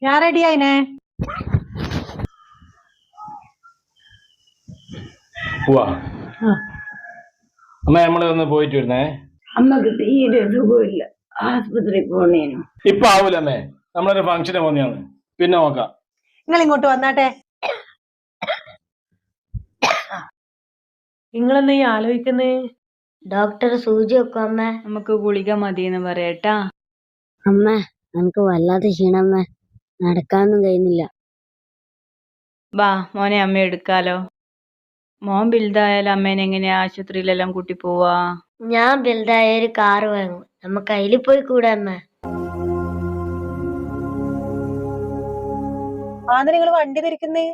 ഞാൻ റെഡി ആയിനെ. അമ്മ നമ്മള് ഒന്ന് പോയിട്ട് വരുന്നേ. അമ്മക്ക് തീരെ സുഖമില്ല, ആസ്പത്രി പോണേനു. ഇപ്പൊ ആവൂലമ്മേ, നമ്മളൊരു ഫംഗ്ഷന് പോന്നെയാണ്, പിന്നെ നോക്കാം. നിങ്ങൾ ഇങ്ങോട്ട് വന്നാട്ടെ. നിങ്ങളെന്താ ഈ ആലോചിക്കുന്നേ? ഡോക്ടർ സൂചി വെക്കും അമ്മ. നമുക്ക് ഗുളിക മതിയെന്ന് പറയട്ടാ. അമ്മ നമുക്ക് വല്ലാത്ത ക്ഷീണമ്മ, നടക്കാനൊന്നും കഴിയുന്നില്ല. വാ മോനെ, അമ്മ എടുക്കാലോ. മോൻ വലുതായാലും അമ്മേനെ എങ്ങനെയാ ആശുപത്രിയിലെല്ലാം കൂട്ടി പോവാ? ഞാൻ വലുതായ ഒരു കാറ് വാങ്ങും, നമുക്ക് അതിൽ പോയി കൂടെ അമ്മ. ആന്ന് നിങ്ങൾ വണ്ടി തിരിക്കുന്നേ?